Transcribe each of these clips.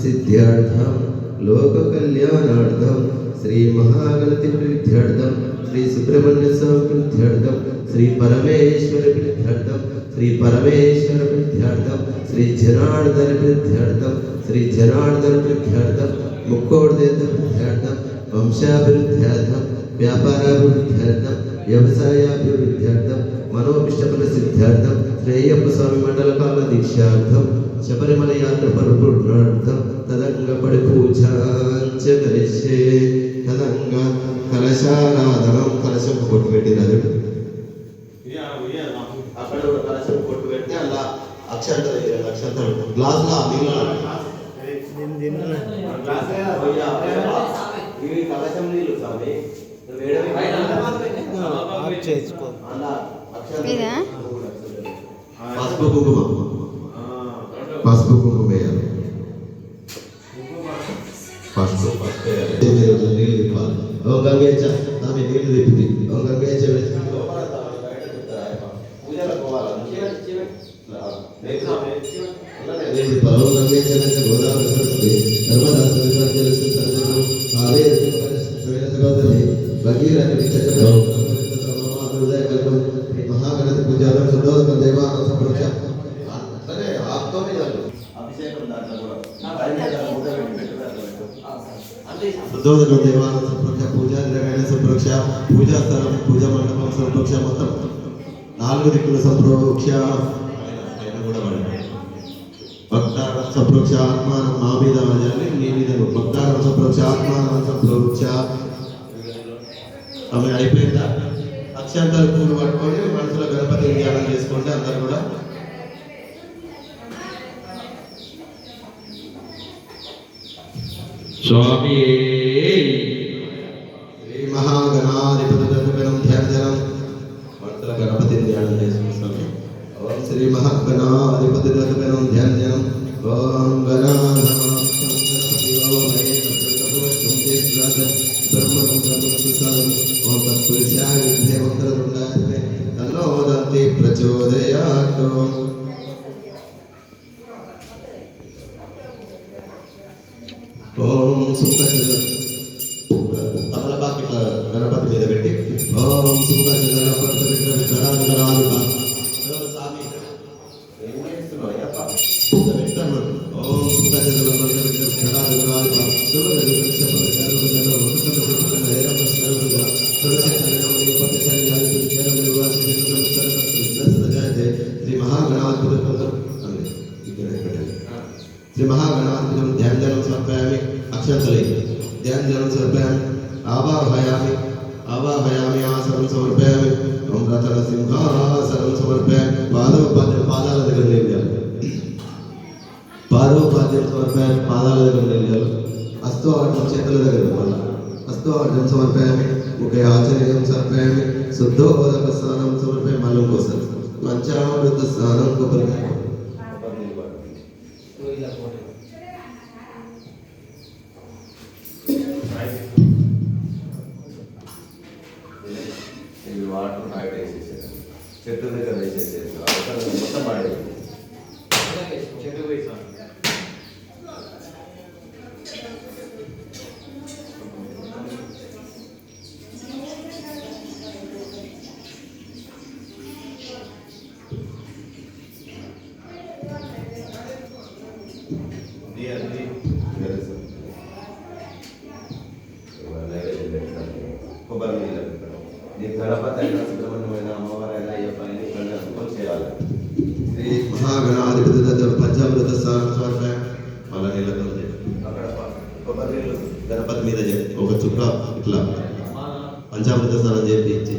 सिद्ध्यर्थम लोक कल्याणार्थम श्री महागणपति प्रीत्यर्थम श्री सुब्रह्मण्य स्वामी प्रीत्यर्थम श्री परमेश्वर प्रीत्यर्थम श्री परमेश्वर प्रीत्यर्थम श्री जनार्दन प्रीत्यर्थम श्री जनार्दन प्रीत्यर्थम मुक्कोड़देव प्रीत्यर्थम वंशाभिवृद्ध्यर्थम व्यापाराभिवृद्ध्यर्थम व्यवसायाभिवृद्ध्यर्थम मनोभिष्टफल सिद्ध्यर्थम श्रेयप्प स्वामी मंडल काल दीक्षार्थम शबरिमल यात्रा परिपूर्णार्थम तदंग पड़ि पूजांच करिष्ये तदंग कलशाराधनम कलशం కొట్టు పెట్టి రాజు అక్కడ కూడా కలశం కొట్టు పెట్టి అలా అక్షంతలు గ్లాస్ లా ఇవి కలశం నీళ్ళు స్వామి చేసుకో పసుపు కుంకుమ పసుపు కుంకుమ వేయాలి పసుపు నీళ్ళు తిప్పాలి ఓ గంగేచ్చ ఆమె నీళ్ళు తిప్పింది ఓ గంగేచ్చ పూజలో పోవాలి నీళ్ళు తిప్పాలి ఓ గంగేచ్చ గోదావరి సరస్వతి నర్మదా భగీరథి महागणपति पूजार्थम शुद्धोदकं देवानां संप्रोक्ष अरे आपको भी जानो अभिषेकం దాంట్లో కూడా शुद्धोदकं देवानां संप्रोक्ष पूजा द्रव्याणां संप्रोक्ष पूजा స్థలం పూజా మండపం సంప్రోక్ష మొత్తం నాలుగు దిక్కుల సంప్రోక్ష ఆయన కూడా వాడండి భక్తారం సంప్రోక్ష ఆత్మానం మా మీద వాడాలి నీ మీద భక్తారం సంప్రోక్ష ఆత్మానం సంప్రోక్ష ఆమె అయిపోయిందా అక్షంతలు పూలు పట్టుకొని మనసులో గణపతి ధ్యానం చేసుకోండి అందరు కూడా స్వామి శ్రీ మహాగణాధిపతి ధ్యానం మనసులో గణపతి ధ్యానం చేసుకుంటాం ఓం శ్రీ మహాగణాధిపతి ధ్యానం ఓం प्रचोदयात् ओम सुखद तमलपाक इट्ला गणपति మీద పెట్టి ఓం సుఖద గణపతి విగ్రహాలు స్వామి ఏం చేస్తున్నావు అప్ప పెట్టను ఓం సుఖద గణపతి విగ్రహాలు श्री महागणाधिपति ध्यान समर्पयामि अक्षंतले ध्यान समर्पयामि आवाहयामि आसनं समर्पयामि ओम रतन सिंहासनं समर्पयामि पादाల దగ్గర నిలబడాలి పాదోపాద్యం సమర్పయామి పాదాల దగ్గర నిలబడాలి హస్తోహరణం చేతుల దగ్గర ఉండాలి హస్తోహరణం సమర్పయామి ముఖే ఆచర్యం సమర్పయామి శుద్ధోదక స్నానం సమర్పయామి మళ్ళీ ఇంకోసారి పంచామృత స్నానం కొబ్బరి వాటర్ బయట వేసేసారు చెట్టు దగ్గర వేసేసారు మొత్తం పాడే చెట్టు వేసాను కొబ్బరి నీళ్ళు గణపతి అయినా సుబ్రహ్మణ్యమైన అమ్మవారైనా అయ్యప్పని అనుకోని చేయాలి శ్రీ మహాగణాధిపతి పంచామృత స్నానం సమర్పయామి మళ్ళా నీళ్ళతో అక్కడ కొబ్బరి నీళ్ళు గణపతి మీద ఒక చుక్క ఇట్లా పంచామృత స్నానం చేసి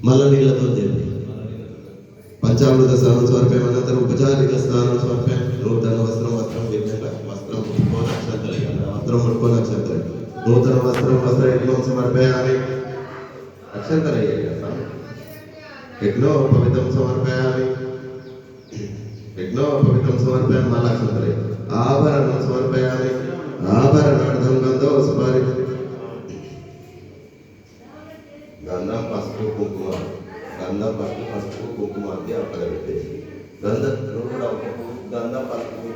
మళ్ళా నీళ్ళతో చెప్పి పంచామృత స్నానం సమర్పయామి అనంతరం ఉపచారిక స్నానం సమర్పయామి నూతన వస్త్రం వస్త్రం ముట్టుకొని అక్షంతలు नूतन वस्त्र यज्ञं समर्पयामि अक्षंतले यज्ञोपवीतं समर्पयामि माला अक्षंतले आभरणं समर्पयामि आभरणार्थं गन्धो सुपारि गंधं पసుపు కుంకుమ అక్కడ పెట్టేసి గంధం గంధం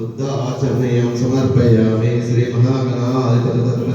शुद्ध आचरणीयं समर्पयामि श्री महागणाधिपतये